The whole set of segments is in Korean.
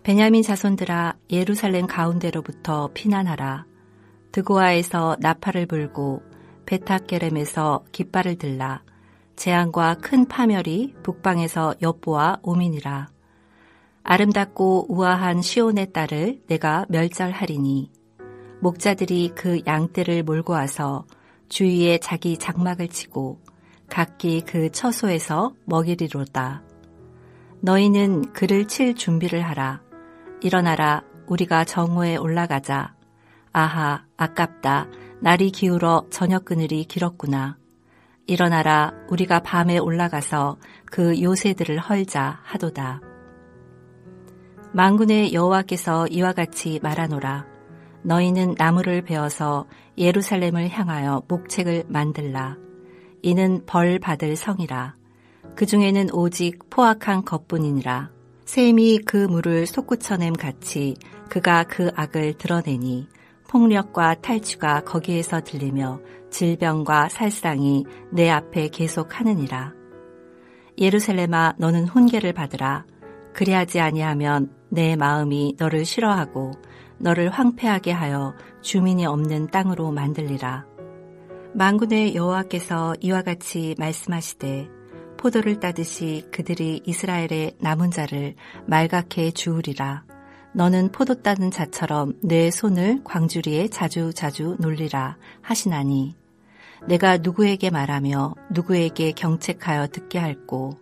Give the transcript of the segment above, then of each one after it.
베냐민 자손들아 예루살렘 가운데로부터 피난하라. 드고아에서 나팔을 불고 베탁게렘에서 깃발을 들라. 재앙과 큰 파멸이 북방에서 엿보아 오미니라. 아름답고 우아한 시온의 딸을 내가 멸절하리니 목자들이 그 양떼를 몰고 와서 주위에 자기 장막을 치고 각기 그 처소에서 먹이리로다. 너희는 그를 칠 준비를 하라. 일어나라, 우리가 정오에 올라가자. 아하, 아깝다. 날이 기울어 저녁 그늘이 길었구나. 일어나라, 우리가 밤에 올라가서 그 요새들을 헐자 하도다. 만군의 여호와께서 이와 같이 말하노라. 너희는 나무를 베어서 예루살렘을 향하여 목책을 만들라. 이는 벌 받을 성이라. 그 중에는 오직 포악한 것뿐이니라. 샘이 그 물을 솟구쳐냄 같이 그가 그 악을 드러내니 폭력과 탈취가 거기에서 들리며 질병과 살상이 내 앞에 계속하느니라. 예루살렘아, 너는 훈계를 받으라. 그리하지 아니하면 내 마음이 너를 싫어하고 너를 황폐하게 하여 주민이 없는 땅으로 만들리라. 만군의 여호와께서 이와 같이 말씀하시되 포도를 따듯이 그들이 이스라엘의 남은 자를 말갛게 주우리라. 너는 포도 따는 자처럼 내 손을 광주리에 자주 놀리라 하시나니 내가 누구에게 말하며 누구에게 경책하여 듣게 할꼬.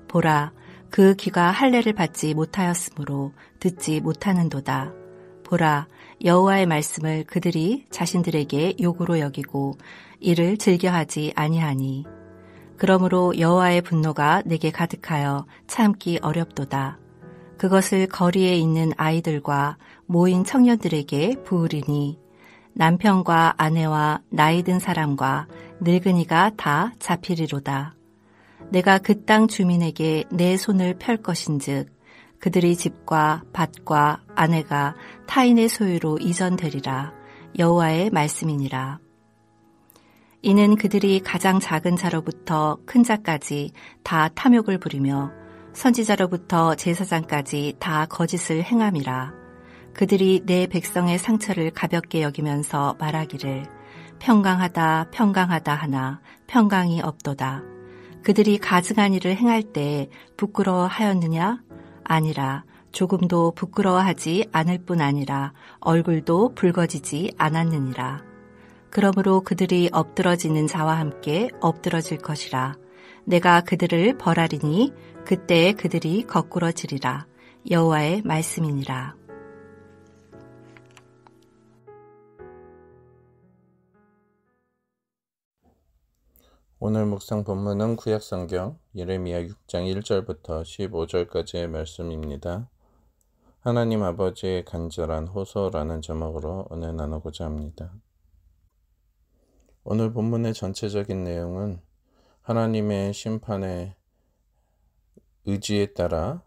보라, 그 귀가 할례를 받지 못하였으므로 듣지 못하는도다. 보라, 여호와의 말씀을 그들이 자신들에게 욕으로 여기고 이를 즐겨하지 아니하니 그러므로 여호와의 분노가 내게 가득하여 참기 어렵도다. 그것을 거리에 있는 아이들과 모인 청년들에게 부으리니 남편과 아내와 나이 든 사람과 늙은이가 다 잡히리로다. 내가 그 땅 주민에게 내 손을 펼 것인즉 그들의 집과 밭과 아내가 타인의 소유로 이전되리라. 여호와의 말씀이니라. 이는 그들이 가장 작은 자로부터 큰 자까지 다 탐욕을 부리며 선지자로부터 제사장까지 다 거짓을 행함이라. 그들이 내 백성의 상처를 가볍게 여기면서 말하기를 평강하다 평강하다 하나 평강이 없도다. 그들이 가증한 일을 행할 때 부끄러워하였느냐? 아니라 조금도 부끄러워하지 않을 뿐 아니라 얼굴도 붉어지지 않았느니라. 그러므로 그들이 엎드러지는 자와 함께 엎드러질 것이라. 내가 그들을 벌하리니 그때에 그들이 거꾸러지리라. 여호와의 말씀이니라. 오늘 묵상 본문은 구약성경 예레미야 6장 1절부터 15절까지의 말씀입니다. 하나님 아버지의 간절한 호소라는 제목으로 은혜 나누고자 합니다. 오늘 본문의 전체적인 내용은 하나님의 심판의 의지에 따라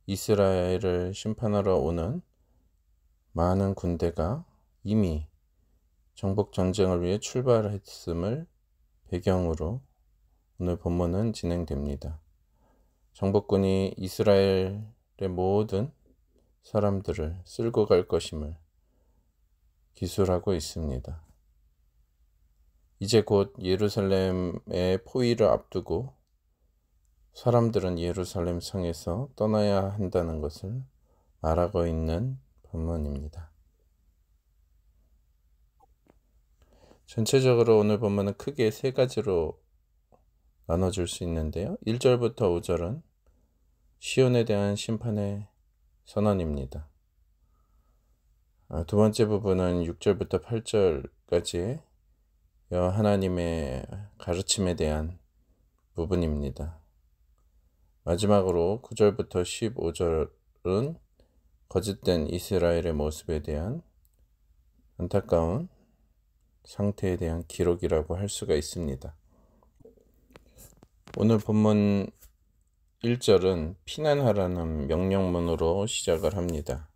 이스라엘을 심판하러 오는 많은 군대가 이미 정복 전쟁을 위해 출발했음을 배경으로 오늘 본문은 진행됩니다. 정복군이 이스라엘의 모든 사람들을 쓸고 갈 것임을 기술하고 있습니다. 이제 곧 예루살렘의 포위를 앞두고 사람들은 예루살렘 성에서 떠나야 한다는 것을 말하고 있는 본문입니다. 전체적으로 오늘 본문은 크게 세 가지로 나눠줄 수 있는데요. 1절부터 5절은 시온에 대한 심판의 선언입니다. 두 번째 부분은 6절부터 8절까지의 하나님의 가르침에 대한 부분입니다. 마지막으로 9절부터 15절은 거짓된 이스라엘의 모습에 대한 안타까운 상태에 대한 기록이라고 할 수가 있습니다. 오늘 본문 1절은 피난하라는 명령문으로 시작을 합니다.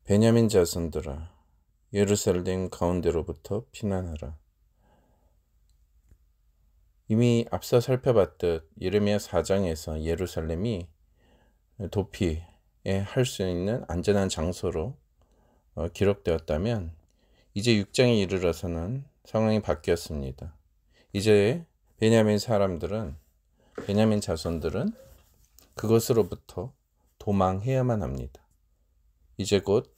베냐민 자손들아, 예루살렘 가운데로부터 피난하라. 이미 앞서 살펴봤듯 예레미야 4장에서 예루살렘이 도피에 할 수 있는 안전한 장소로 기록되었다면 이제 6장에 이르러서는 상황이 바뀌었습니다. 이제 베냐민 자손들은 그것으로부터 도망해야만 합니다. 이제 곧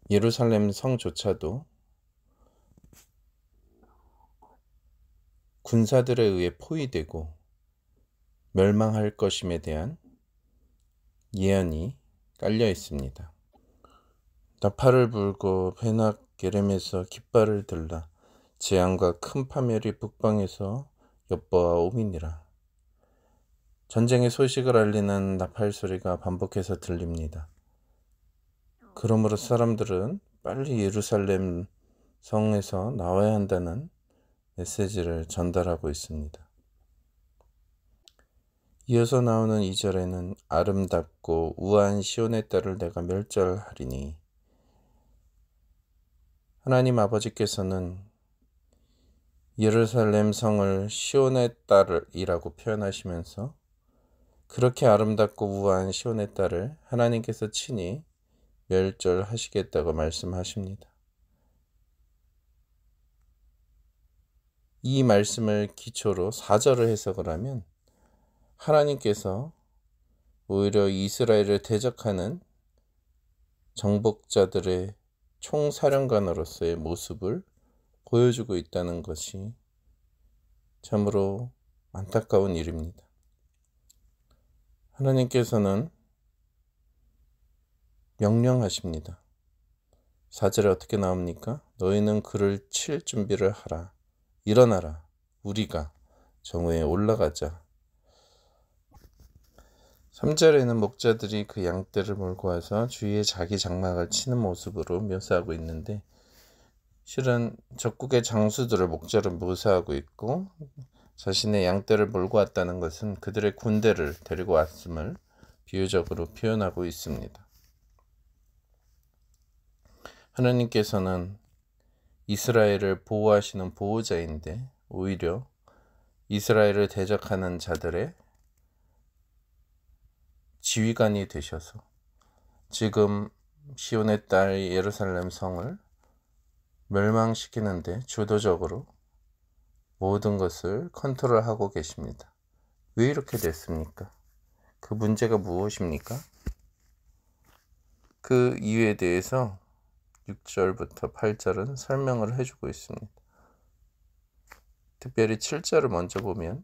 예루살렘 성조차도 군사들에 의해 포위되고 멸망할 것임에 대한 예언이 깔려 있습니다. 나팔을 불고 베낙 게렘에서 깃발을 들라. 재앙과 큰 파멸이 북방에서 엿보아오미니라. 전쟁의 소식을 알리는 나팔 소리가 반복해서 들립니다. 그러므로 사람들은 빨리 예루살렘 성에서 나와야 한다는 메시지를 전달하고 있습니다. 이어서 나오는 2절에는 아름답고 우아한 시온의 딸을 내가 멸절하리니, 하나님 아버지께서는 예루살렘 성을 시온의 딸이라고 표현하시면서 그렇게 아름답고 우아한 시온의 딸을 하나님께서 친히 멸절하시겠다고 말씀하십니다. 이 말씀을 기초로 4절을 해석을 하면 하나님께서 오히려 이스라엘을 대적하는 정복자들의 총사령관으로서의 모습을 보여주고 있다는 것이 참으로 안타까운 일입니다. 하나님께서는 명령하십니다. 4절에 어떻게 나옵니까? 너희는 그를 칠 준비를 하라. 일어나라. 우리가 정오에 올라가자. 3절에는 목자들이 그 양떼를 몰고 와서 주위에 자기 장막을 치는 모습으로 묘사하고 있는데, 실은 적국의 장수들을 목자로 묘사하고 있고, 자신의 양떼를 몰고 왔다는 것은 그들의 군대를 데리고 왔음을 비유적으로 표현하고 있습니다. 하나님께서는 이스라엘을 보호하시는 보호자인데 오히려 이스라엘을 대적하는 자들의 지휘관이 되셔서 지금 시온의 딸 예루살렘 성을 멸망시키는데 주도적으로 모든 것을 컨트롤하고 계십니다. 왜 이렇게 됐습니까? 그 문제가 무엇입니까? 그 이유에 대해서 6절부터 8절은 설명을 해주고 있습니다. 특별히 7절을 먼저 보면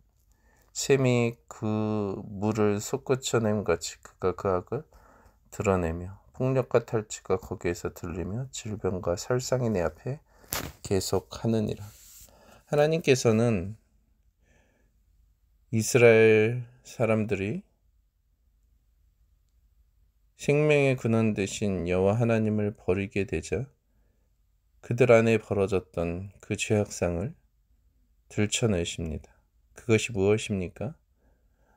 샘이 그 물을 솟구쳐냄 같이 그가 그 악을 드러내며 폭력과 탈취가 거기에서 들리며 질병과 살상이 내 앞에 계속하느니라. 하나님께서는 이스라엘 사람들이 생명의 근원 되신 여호와 하나님을 버리게 되자 그들 안에 벌어졌던 그 죄악상을 들춰내십니다. 그것이 무엇입니까?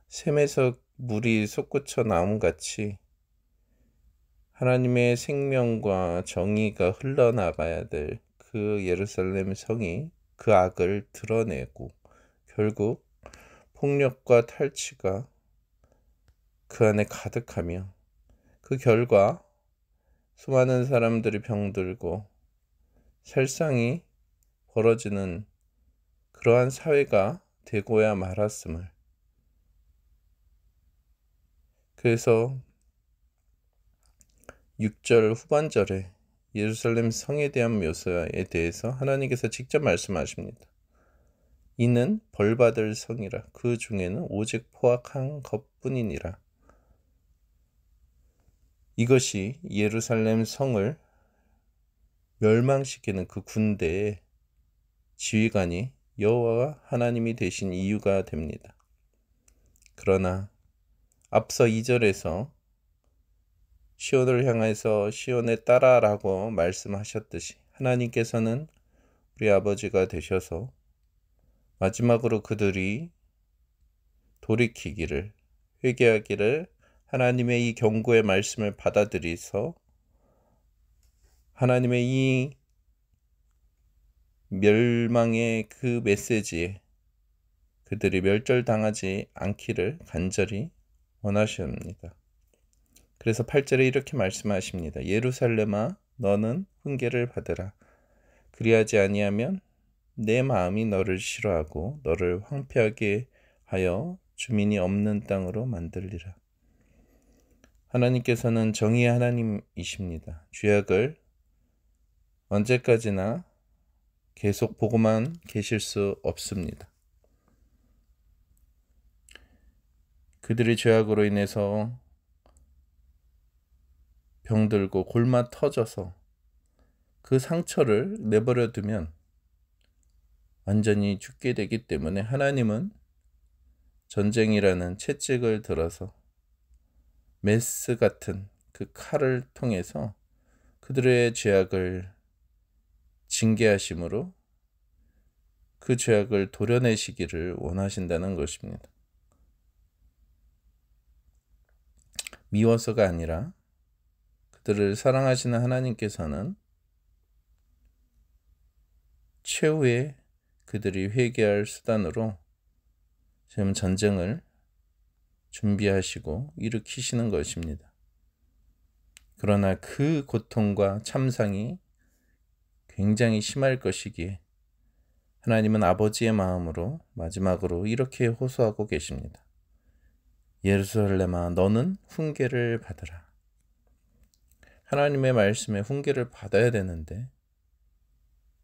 샘에서 물이 솟구쳐 나옴같이 하나님의 생명과 정의가 흘러나가야 될 그 예루살렘 성이 그 악을 드러내고 결국 폭력과 탈취가 그 안에 가득하며 그 결과 수많은 사람들이 병들고 살상이 벌어지는 그러한 사회가 되고야 말았음을, 그래서 6절 후반절에 예루살렘 성에 대한 묘사에 대해서 하나님께서 직접 말씀하십니다. 이는 벌받을 성이라. 그 중에는 오직 포악한 것뿐이니라. 이것이 예루살렘 성을 멸망시키는 그 군대의 지휘관이 여호와 하나님이 되신 이유가 됩니다. 그러나 앞서 2절에서 시온을 향해서 시온에 따라라고 말씀하셨듯이 하나님께서는 우리 아버지가 되셔서 마지막으로 그들이 돌이키기를, 회개하기를 하나님의 이 경고의 말씀을 받아들이서 하나님의 이 멸망의 그 메시지에 그들이 멸절당하지 않기를 간절히 원하십니다. 그래서 8절에 이렇게 말씀하십니다. 예루살렘아 너는 훈계를 받으라. 그리하지 아니하면 내 마음이 너를 싫어하고 너를 황폐하게 하여 주민이 없는 땅으로 만들리라. 하나님께서는 정의의 하나님이십니다. 죄악을 언제까지나 계속 보고만 계실 수 없습니다. 그들의 죄악으로 인해서 병들고 골마 터져서 그 상처를 내버려 두면 완전히 죽게 되기 때문에 하나님은 전쟁이라는 채찍을 들어서 메스 같은 그 칼을 통해서 그들의 죄악을 징계하심으로 그 죄악을 도려내시기를 원하신다는 것입니다. 미워서가 아니라 그들을 사랑하시는 하나님께서는 최후의 그들이 회개할 수단으로 지금 전쟁을 준비하시고 일으키시는 것입니다. 그러나 그 고통과 참상이 굉장히 심할 것이기에 하나님은 아버지의 마음으로 마지막으로 이렇게 호소하고 계십니다. 예루살렘아 너는 훈계를 받으라. 하나님의 말씀에 훈계를 받아야 되는데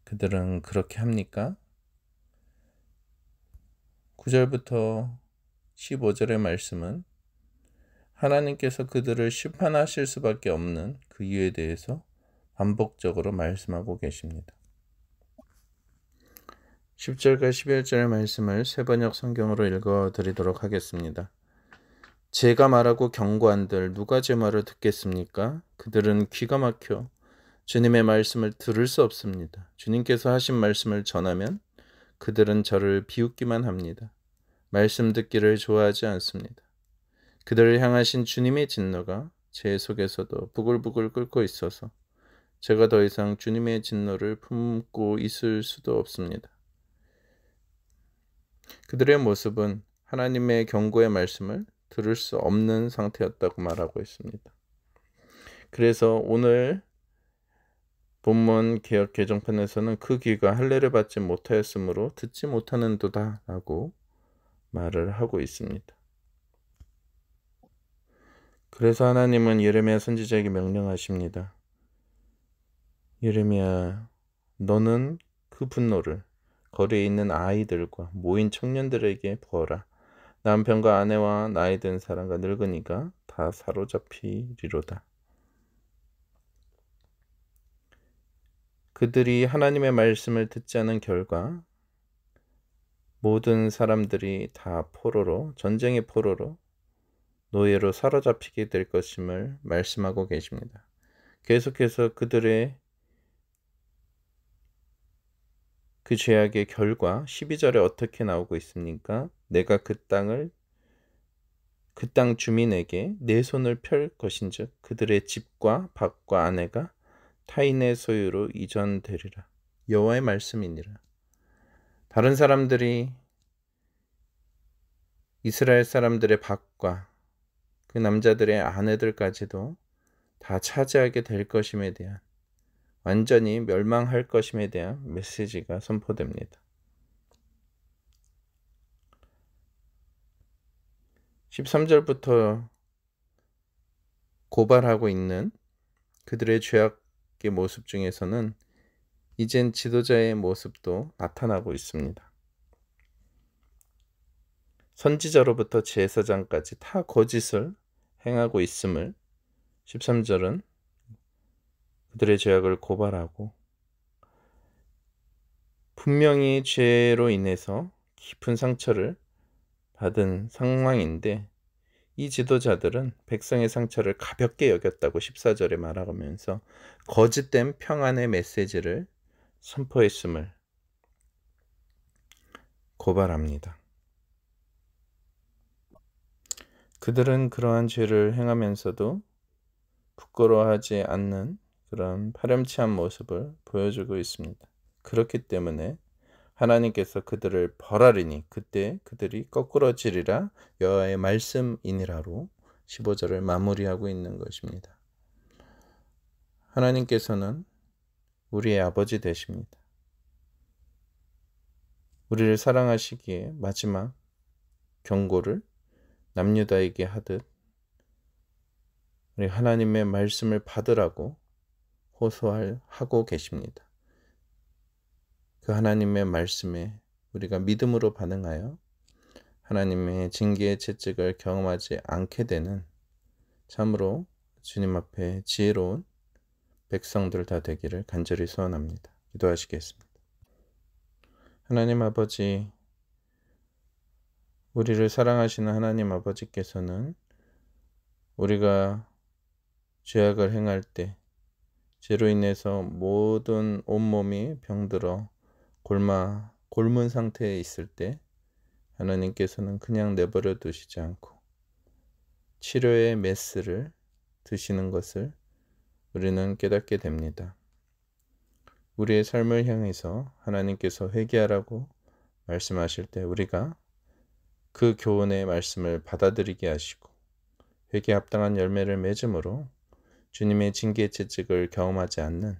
그들은 그렇게 합니까? 9절부터 15절의 말씀은 하나님께서 그들을 심판하실 수밖에 없는 그 이유에 대해서 반복적으로 말씀하고 계십니다. 10절과 11절의 말씀을 세번역 성경으로 읽어드리도록 하겠습니다. 제가 말하고 경고한들 누가 제 말을 듣겠습니까? 그들은 귀가 막혀 주님의 말씀을 들을 수 없습니다. 주님께서 하신 말씀을 전하면 그들은 저를 비웃기만 합니다. 말씀 듣기를 좋아하지 않습니다. 그들을 향하신 주님의 진노가 제 속에서도 부글부글 끓고 있어서 제가 더 이상 주님의 진노를 품고 있을 수도 없습니다. 그들의 모습은 하나님의 경고의 말씀을 들을 수 없는 상태였다고 말하고 있습니다. 그래서 오늘 본문 개역 개정판에서는 그 귀가 할례를 받지 못하였으므로 듣지 못하는도다 라고 말을 하고 있습니다. 그래서 하나님은 예레미야 선지자에게 명령하십니다. 예레미야 너는 그 분노를 거리에 있는 아이들과 모인 청년들에게 부어라. 남편과 아내와 나이 든 사람과 늙은이가 다 사로잡히리로다. 그들이 하나님의 말씀을 듣지 않은 결과 모든 사람들이 다 포로로, 전쟁의 포로로 노예로 사로잡히게 될 것임을 말씀하고 계십니다. 계속해서 그들의 그 죄악의 결과 12절에 어떻게 나오고 있습니까? 내가 그 땅 주민에게 내 손을 펼 것인즉 그들의 집과 밭과 아내가 타인의 소유로 이전되리라. 여호와의 말씀이니라. 다른 사람들이 이스라엘 사람들의 밭과 그 남자들의 아내들까지도 다 차지하게 될 것임에 대한 완전히 멸망할 것임에 대한 메시지가 선포됩니다. 13절부터 고발하고 있는 그들의 죄악의 모습 중에서는 이젠 지도자의 모습도 나타나고 있습니다. 선지자로부터 제사장까지 다 거짓을 행하고 있음을 13절은 그들의 죄악을 고발하고 분명히 죄로 인해서 깊은 상처를 받은 상황인데 이 지도자들은 백성의 상처를 가볍게 여겼다고 14절에 말하면서 거짓된 평안의 메시지를 선포했음을 고발합니다. 그들은 그러한 죄를 행하면서도 부끄러워하지 않는 그런 파렴치한 모습을 보여주고 있습니다. 그렇기 때문에 하나님께서 그들을 벌하리니 그때 그들이 거꾸러지리라 여호와의 말씀이니라로 15절을 마무리하고 있는 것입니다. 하나님께서는 우리의 아버지 되십니다. 우리를 사랑하시기에 마지막 경고를 남유다에게 하듯 우리 하나님의 말씀을 받으라고 호소하고 계십니다. 그 하나님의 말씀에 우리가 믿음으로 반응하여 하나님의 징계의 채찍을 경험하지 않게 되는 참으로 주님 앞에 지혜로운 백성들 다 되기를 간절히 소원합니다. 기도하시겠습니다. 하나님 아버지, 우리를 사랑하시는 하나님 아버지께서는 우리가 죄악을 행할 때 죄로 인해서 모든 온몸이 병들어 곪은 상태에 있을 때 하나님께서는 그냥 내버려 두시지 않고 치료의 메스를 드시는 것을 우리는 깨닫게 됩니다. 우리의 삶을 향해서 하나님께서 회개하라고 말씀하실 때 우리가 그 교훈의 말씀을 받아들이게 하시고 회개에 합당한 열매를 맺음으로 주님의 징계 채찍을 경험하지 않는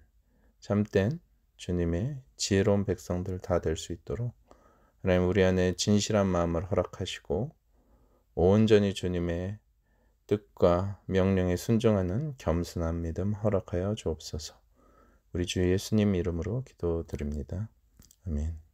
참된 주님의 지혜로운 백성들 다 될 수 있도록 하나님 우리 안에 진실한 마음을 허락하시고 온전히 주님의 뜻과 명령에 순종하는 겸손한 믿음 허락하여 주옵소서. 우리 주 예수님 이름으로 기도드립니다. 아멘.